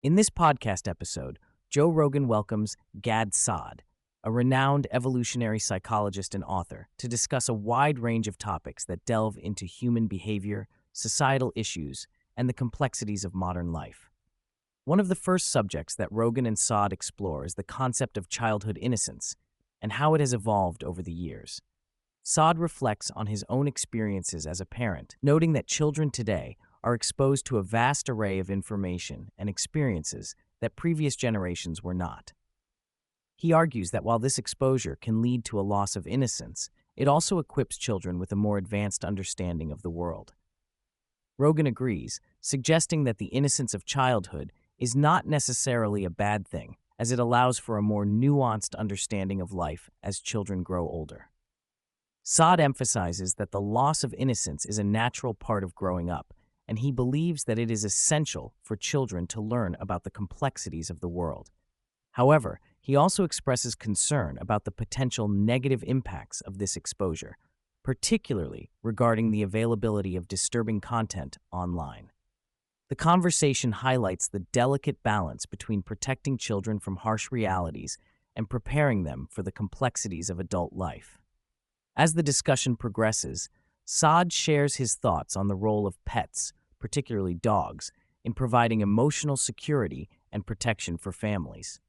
In this podcast episode, Joe Rogan welcomes Gad Saad, a renowned evolutionary psychologist and author, to discuss a wide range of topics that delve into human behavior, societal issues, and the complexities of modern life. One of the first subjects that Rogan and Saad explore is the concept of childhood innocence and how it has evolved over the years. Saad reflects on his own experiences as a parent, noting that children today are exposed to a vast array of information and experiences that previous generations were not. He argues that while this exposure can lead to a loss of innocence, it also equips children with a more advanced understanding of the world. Rogan agrees, suggesting that the innocence of childhood is not necessarily a bad thing, as it allows for a more nuanced understanding of life as children grow older. Saad emphasizes that the loss of innocence is a natural part of growing up, and he believes that it is essential for children to learn about the complexities of the world. However, he also expresses concern about the potential negative impacts of this exposure, particularly regarding the availability of disturbing content online. The conversation highlights the delicate balance between protecting children from harsh realities and preparing them for the complexities of adult life. As the discussion progresses, Saad shares his thoughts on the role of pets, particularly dogs, in providing emotional security and protection for families.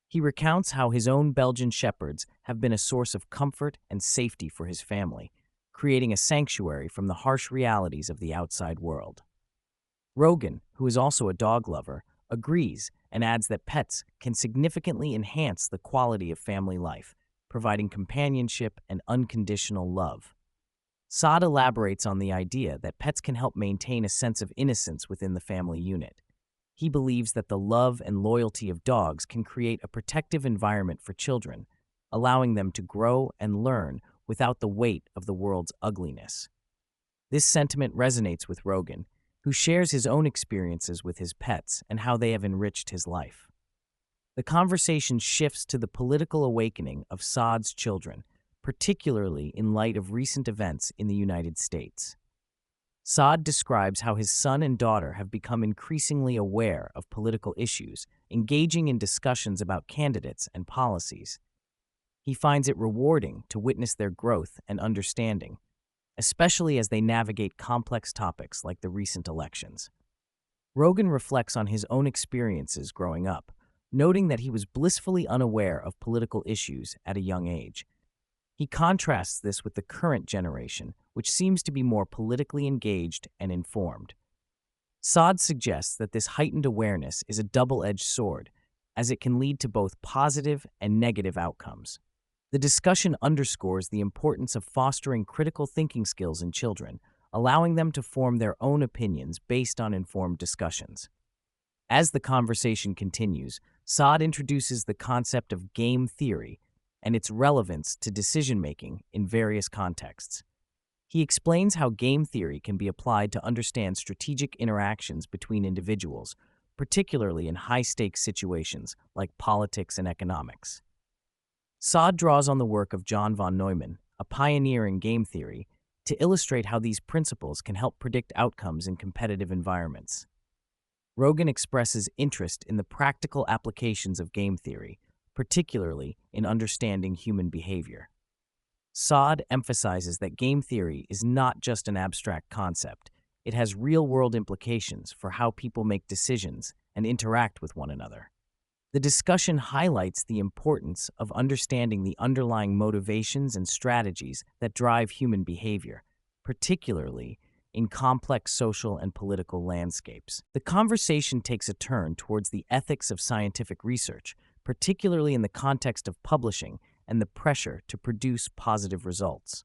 He recounts how his own Belgian shepherds have been a source of comfort and safety for his family, creating a sanctuary from the harsh realities of the outside world. Rogan, who is also a dog lover, agrees and adds that pets can significantly enhance the quality of family life, providing companionship and unconditional love. Saad elaborates on the idea that pets can help maintain a sense of innocence within the family unit. He believes that the love and loyalty of dogs can create a protective environment for children, allowing them to grow and learn without the weight of the world's ugliness. This sentiment resonates with Rogan, who shares his own experiences with his pets and how they have enriched his life. The conversation shifts to the political awakening of Saad's children, particularly in light of recent events in the United States. Saad describes how his son and daughter have become increasingly aware of political issues, engaging in discussions about candidates and policies. He finds it rewarding to witness their growth and understanding, especially as they navigate complex topics like the recent elections. Rogan reflects on his own experiences growing up, noting that he was blissfully unaware of political issues at a young age. He contrasts this with the current generation, which seems to be more politically engaged and informed. Saad suggests that this heightened awareness is a double-edged sword, as it can lead to both positive and negative outcomes. The discussion underscores the importance of fostering critical thinking skills in children, allowing them to form their own opinions based on informed discussions. As the conversation continues, Saad introduces the concept of game theory and its relevance to decision-making in various contexts. He explains how game theory can be applied to understand strategic interactions between individuals, particularly in high-stakes situations like politics and economics. Saad draws on the work of John von Neumann, a pioneer in game theory, to illustrate how these principles can help predict outcomes in competitive environments. Rogan expresses interest in the practical applications of game theory, particularly in understanding human behavior. Saad emphasizes that game theory is not just an abstract concept. It has real-world implications for how people make decisions and interact with one another. The discussion highlights the importance of understanding the underlying motivations and strategies that drive human behavior, particularly in complex social and political landscapes. The conversation takes a turn towards the ethics of scientific research, particularly in the context of publishing and the pressure to produce positive results.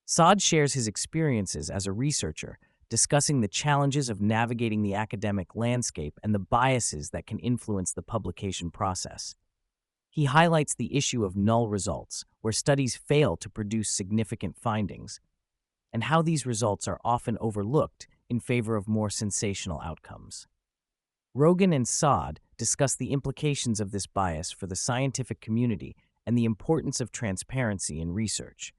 Saad shares his experiences as a researcher, discussing the challenges of navigating the academic landscape and the biases that can influence the publication process. He highlights the issue of null results, where studies fail to produce significant findings, and how these results are often overlooked in favor of more sensational outcomes. Rogan and Saad discuss the implications of this bias for the scientific community and the importance of transparency in research.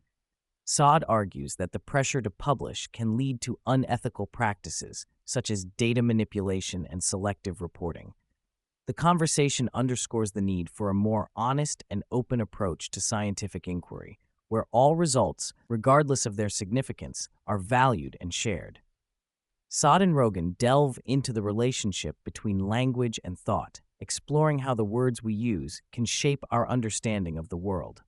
Saad argues that the pressure to publish can lead to unethical practices, such as data manipulation and selective reporting. The conversation underscores the need for a more honest and open approach to scientific inquiry, where all results, regardless of their significance, are valued and shared. Saad and Rogan delve into the relationship between language and thought, exploring how the words we use can shape our understanding of the world.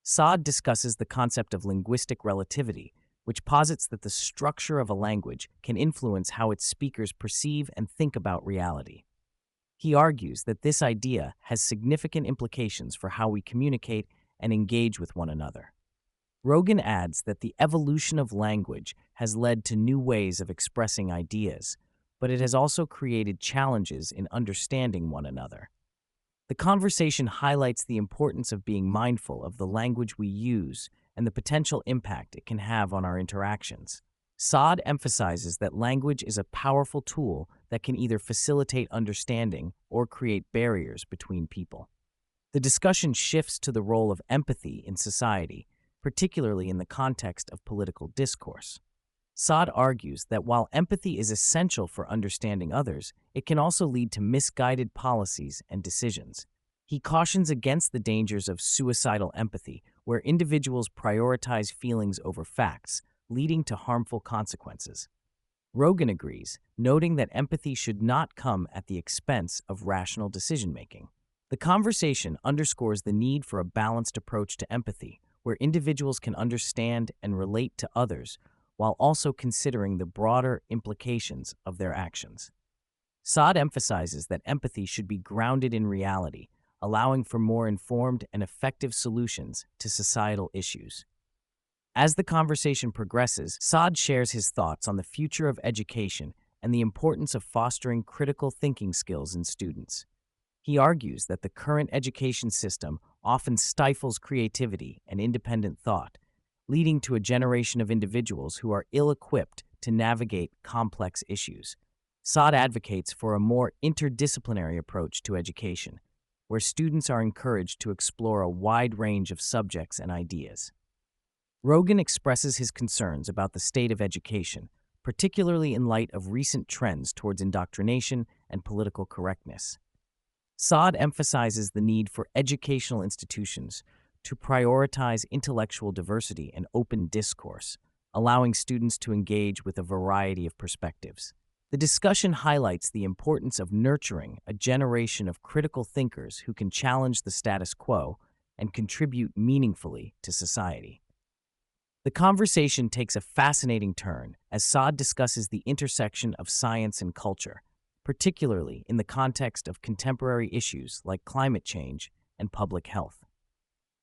Saad discusses the concept of linguistic relativity, which posits that the structure of a language can influence how its speakers perceive and think about reality. He argues that this idea has significant implications for how we communicate and engage with one another. Rogan adds that the evolution of language has led to new ways of expressing ideas, but it has also created challenges in understanding one another. The conversation highlights the importance of being mindful of the language we use and the potential impact it can have on our interactions. Saad emphasizes that language is a powerful tool that can either facilitate understanding or create barriers between people. The discussion shifts to the role of empathy in society, particularly in the context of political discourse. Saad argues that while empathy is essential for understanding others, it can also lead to misguided policies and decisions. He cautions against the dangers of suicidal empathy, where individuals prioritize feelings over facts, leading to harmful consequences. Rogan agrees, noting that empathy should not come at the expense of rational decision-making. The conversation underscores the need for a balanced approach to empathy, where individuals can understand and relate to others while also considering the broader implications of their actions. Saad emphasizes that empathy should be grounded in reality, allowing for more informed and effective solutions to societal issues. As the conversation progresses, Saad shares his thoughts on the future of education and the importance of fostering critical thinking skills in students. He argues that the current education system often stifles creativity and independent thought, leading to a generation of individuals who are ill-equipped to navigate complex issues. Saad advocates for a more interdisciplinary approach to education, where students are encouraged to explore a wide range of subjects and ideas. Rogan expresses his concerns about the state of education, particularly in light of recent trends towards indoctrination and political correctness. Saad emphasizes the need for educational institutions to prioritize intellectual diversity and open discourse, allowing students to engage with a variety of perspectives. The discussion highlights the importance of nurturing a generation of critical thinkers who can challenge the status quo and contribute meaningfully to society. The conversation takes a fascinating turn as Saad discusses the intersection of science and culture, particularly in the context of contemporary issues like climate change and public health.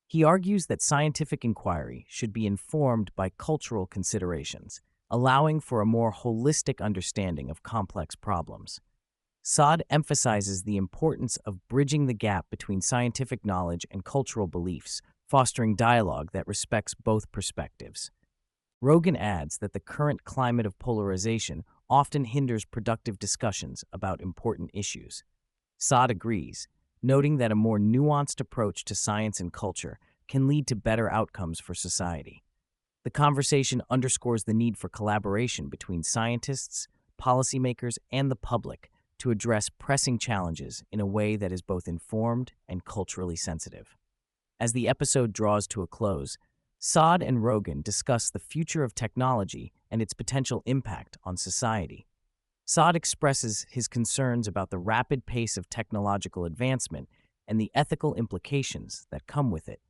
He argues that scientific inquiry should be informed by cultural considerations, allowing for a more holistic understanding of complex problems. Saad emphasizes the importance of bridging the gap between scientific knowledge and cultural beliefs, fostering dialogue that respects both perspectives. Rogan adds that the current climate of polarization often hinders productive discussions about important issues. Saad agrees, noting that a more nuanced approach to science and culture can lead to better outcomes for society. The conversation underscores the need for collaboration between scientists, policymakers, and the public to address pressing challenges in a way that is both informed and culturally sensitive. As the episode draws to a close, Saad and Rogan discuss the future of technology and its potential impact on society. Saad expresses his concerns about the rapid pace of technological advancement and the ethical implications that come with it.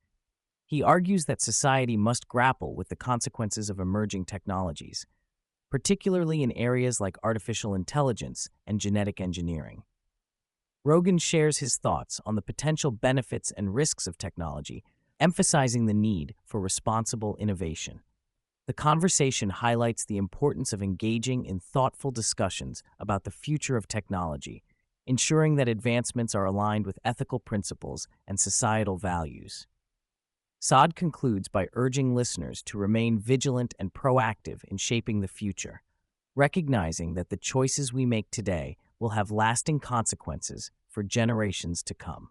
He argues that society must grapple with the consequences of emerging technologies, particularly in areas like artificial intelligence and genetic engineering. Rogan shares his thoughts on the potential benefits and risks of technology, emphasizing the need for responsible innovation. The conversation highlights the importance of engaging in thoughtful discussions about the future of technology, ensuring that advancements are aligned with ethical principles and societal values. Saad concludes by urging listeners to remain vigilant and proactive in shaping the future, recognizing that the choices we make today will have lasting consequences for generations to come.